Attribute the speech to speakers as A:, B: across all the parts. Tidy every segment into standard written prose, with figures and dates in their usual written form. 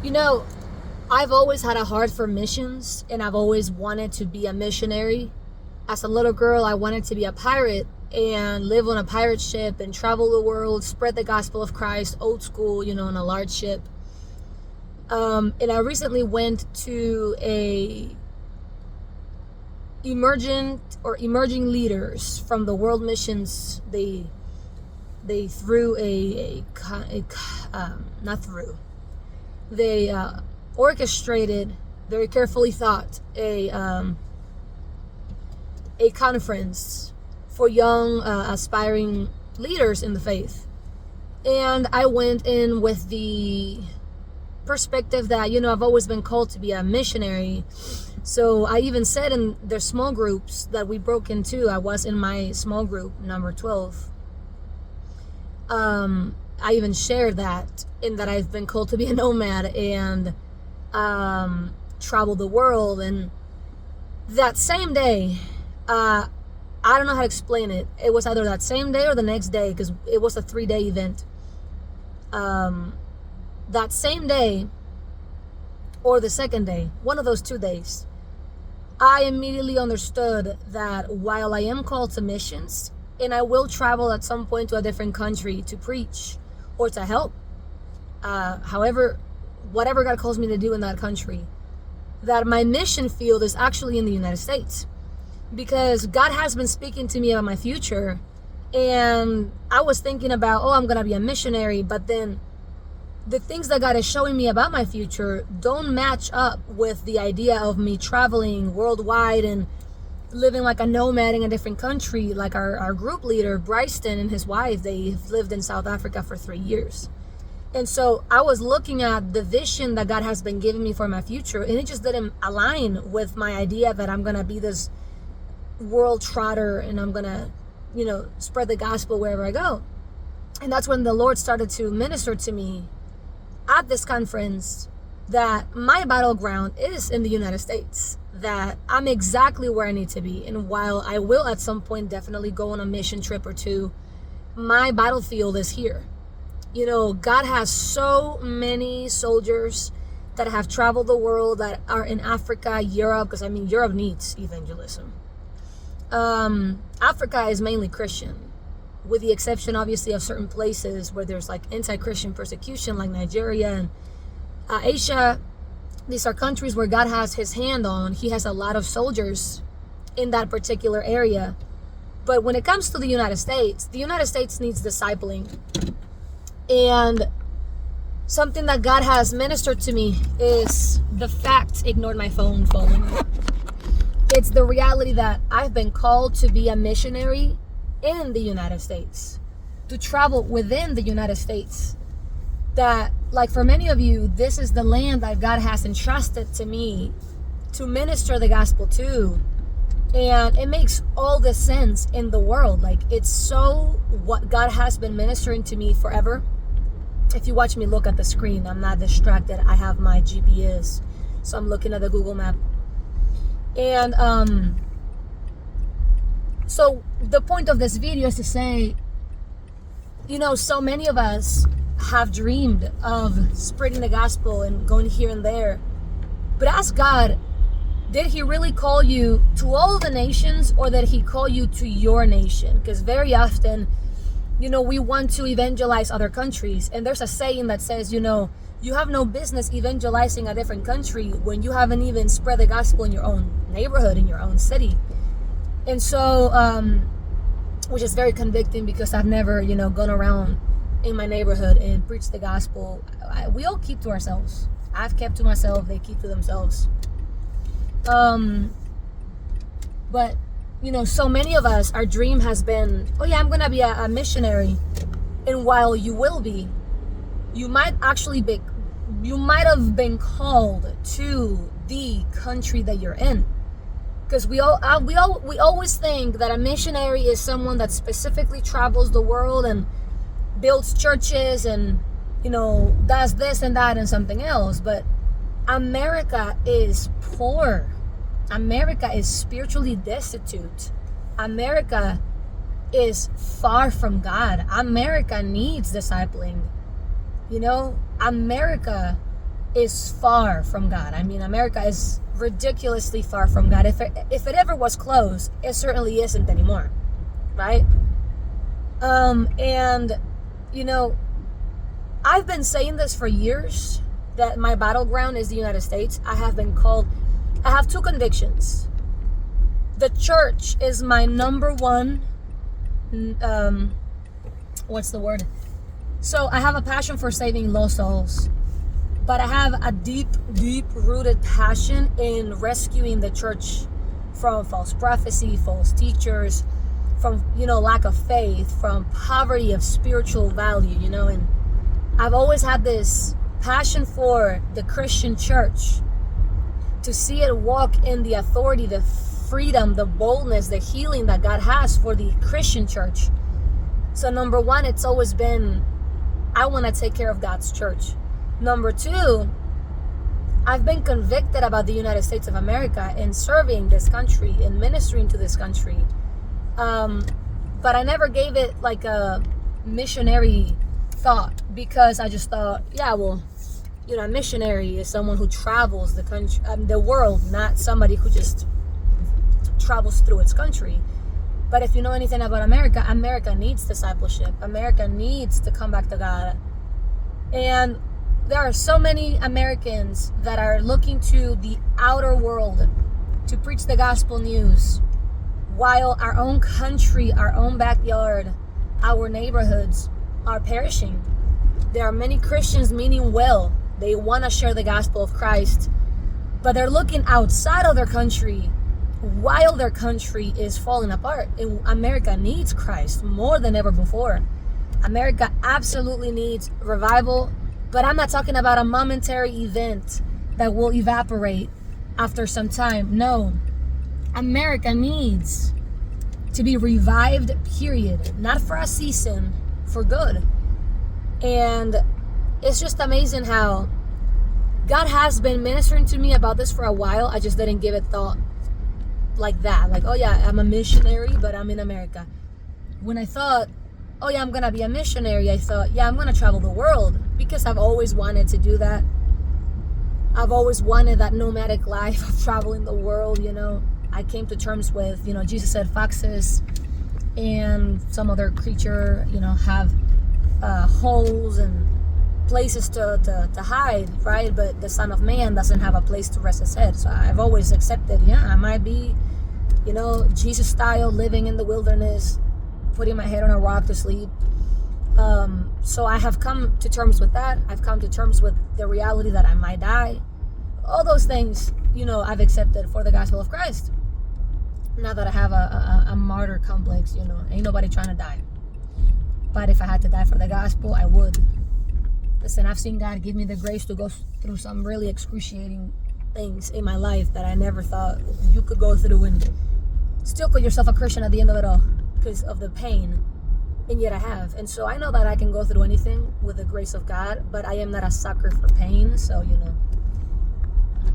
A: You know, I've always had a heart for missions, and I've always wanted to be a missionary. As a little girl, I wanted to be a pirate and live on a pirate ship and travel the world, spread the gospel of Christ, old school, on a large ship. And I recently went to a emerging leaders from the world missions. They threw not through. They orchestrated, very carefully thought, a conference for young aspiring leaders in the faith. And I went in with the perspective that, I've always been called to be a missionary. So I even said in their small groups that we broke into, I was in my small group, number 12. I even shared that, in that I've been called to be a nomad and travel the world. And that same day, I don't know how to explain it. It was either that same day or the next day, because it was a 3-day event. That same day or the second day, one of those 2 days, I immediately understood that while I am called to missions, and I will travel at some point to a different country to preach or to help, whatever God calls me to do in that country, that my mission field is actually in the United States. Because God has been speaking to me about my future, and I was thinking about, I'm going to be a missionary, but then the things that God is showing me about my future don't match up with the idea of me traveling worldwide and living like a nomad in a different country. Like our group leader, Bryson, and his wife, they've lived in South Africa for 3 years. And so I was looking at the vision that God has been giving me for my future, and it just didn't align with my idea that I'm going to be this world trotter and I'm going to, spread the gospel wherever I go. And that's when the Lord started to minister to me at this conference that my battleground is in the United States, that I'm exactly where I need to be. And while I will at some point definitely go on a mission trip or two, my battlefield is here. God has so many soldiers that have traveled the world, that are in Africa, Europe, because Europe needs evangelism. Africa is mainly Christian, with the exception obviously of certain places where there's like anti-Christian persecution, like Nigeria and Asia. These are countries where God has his hand on. He has a lot of in that particular area. But when it comes to the United States needs discipling. And something that God has ministered to me is the fact, ignored my phone falling. It's the reality that I've been called to be a missionary in the United States, to travel within the United States. That, like for many of you, this is the land that God has entrusted to me to minister the gospel to. And it makes all the sense in the world. Like, it's so what God has been ministering to me forever. If you watch me look at the screen, I'm not distracted. I have my GPS, so I'm looking at the Google map. And so the point of this video is to say, so many of us have dreamed of spreading the gospel and going here and there. But ask God, did he really call you to all the nations, or did he call you to your nation? Because very often, we want to evangelize other countries. And there's a saying that says, you have no business evangelizing a different country when you haven't even spread the gospel in your own neighborhood, in your own city. And so, which is very convicting, because I've never, gone around in my neighborhood and preached the gospel. We all keep to ourselves. I've kept to myself. They keep to themselves. But, so many of us, our dream has been, I'm going to be a missionary. And while you will be, you might have been called to the country that you're in. Because we always think that a missionary is someone that specifically travels the world and builds churches and, does this and that and something else. But America is poor. America is spiritually destitute. America is far from God. America needs discipling. America is far from God. I mean, America is ridiculously far from God. If it ever was close, it certainly isn't anymore, right? And you know, I've been saying this for years, that my battleground is the United States. I have two convictions. The church is my number one, what's the word? So I have a passion for saving lost souls, but I have a deep rooted passion in rescuing the church from false prophecy, false teachers, from, lack of faith, from poverty of spiritual value, and I've always had this passion for the Christian church, to see it walk in the authority, the freedom, the boldness, the healing that God has for the Christian church. So number one, it's always been, I want to take care of God's church. Number two, I've been convicted about the United States of America and serving this country and ministering to this country. But I never gave it like a missionary thought, because I just thought, yeah, well, a missionary is someone who travels the country, the world, not somebody who just travels through its country. But if you know anything about America, America needs discipleship. America needs to come back to God. And there are so many Americans that are looking to the outer world to preach the gospel news, while our own country, our own backyard, our neighborhoods are perishing. There are many Christians meaning well. They want to share the gospel of Christ, but they're looking outside of their country while their country is falling apart. And America needs Christ more than ever before. America absolutely needs revival, but I'm not talking about a momentary event that will evaporate after some time. No, America needs to be revived, period. Not for a season, for good. And it's just amazing how God has been ministering to me about this for a while. I just didn't give it thought like that. Like, oh yeah, I'm a missionary, but I'm in America. When I thought, oh yeah, I'm gonna be a missionary, I thought, yeah, I'm gonna travel the world, because I've always wanted to do that. I've always wanted that nomadic life of traveling the world, I came to terms with, Jesus said foxes and some other creature, have holes and places to hide, right? But the Son of Man doesn't have a place to rest his head. So I've always accepted, I might be, Jesus style, living in the wilderness, putting my head on a rock to sleep. So I have come to terms with that. I've come to terms with the reality that I might die. All those things, I've accepted for the gospel of Christ. Not that I have a martyr complex, ain't nobody trying to die. But if I had to die for the gospel, I would. Listen, I've seen God give me the grace to go through some really excruciating things in my life that I never thought you could go through, and still call yourself a Christian at the end of it all because of the pain. And yet I have. And so I know that I can go through anything with the grace of God, but I am not a sucker for pain. So,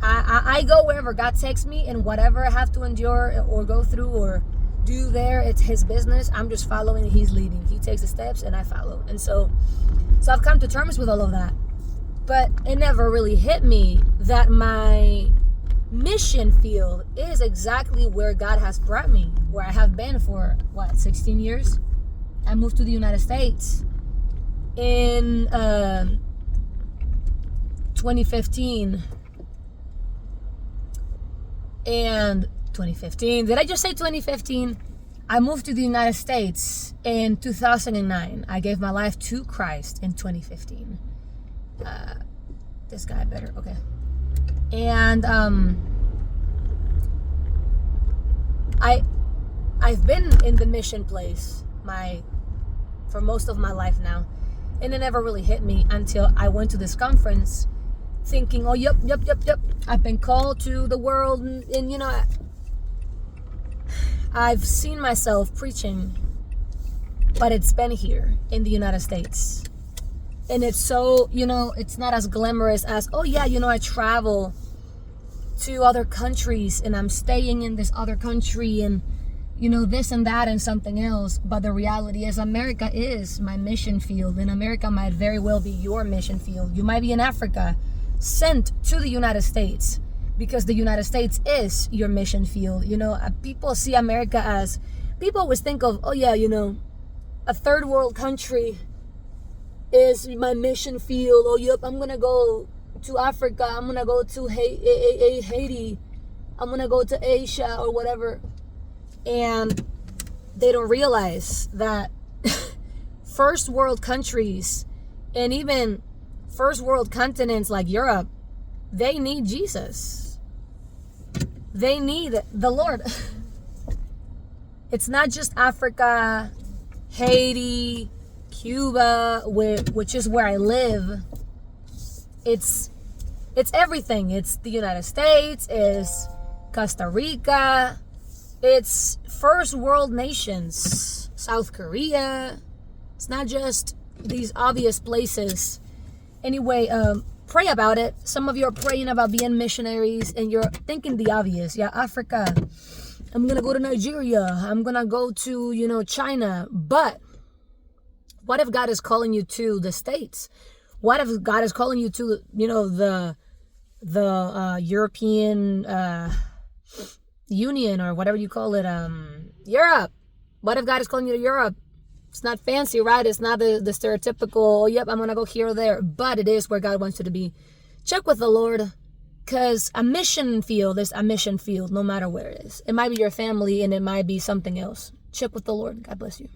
A: I go wherever God takes me, and whatever I have to endure or go through or do there, it's his business. I'm just following, he's leading. He takes the steps and I follow. And so I've come to terms with all of that. But it never really hit me that my mission field is exactly where God has brought me, where I have been for 16 years. I moved to the United States in 2015. And 2015, did I just say 2015? I moved to the United States in 2009. I gave my life to Christ in 2015. This guy better, okay. And I've been in the mission place for most of my life now, and it never really hit me until I went to this conference thinking, oh, yep, I've been called to the world, and I've seen myself preaching, but it's been here in the United States. And it's so, it's not as glamorous as, oh yeah, I travel to other countries and I'm staying in this other country and, this and that and something else. But the reality is America is my mission field, and America might very well be your mission field. You might be in Africa sent to the United States, because the United States is your mission field. People see America as, people always think of, oh yeah, a third world country is my mission field. Oh yep, I'm gonna go to Africa, I'm gonna go to Haiti, I'm gonna go to Asia or whatever. And they don't realize that first world countries and even first world continents like Europe, they need Jesus. They need the Lord. It's not just Africa, Haiti, Cuba, which is where I live. It's everything. It's the United States, it's Costa Rica, it's first world nations, South Korea. It's not just these obvious places. Anyway, pray about it. Some of you are praying about being missionaries and you're thinking the obvious. Yeah, Africa. I'm going to go to Nigeria. I'm going to go to, China. But what if God is calling you to the States? What if God is calling you to, the European Union, or whatever you call it, Europe? What if God is calling you to Europe? It's not fancy, right? It's not the stereotypical, oh, yep, I'm going to go here or there. But it is where God wants you to be. Check with the Lord, because a mission field is a mission field no matter where it is. It might be your family and it might be something else. Check with the Lord. God bless you.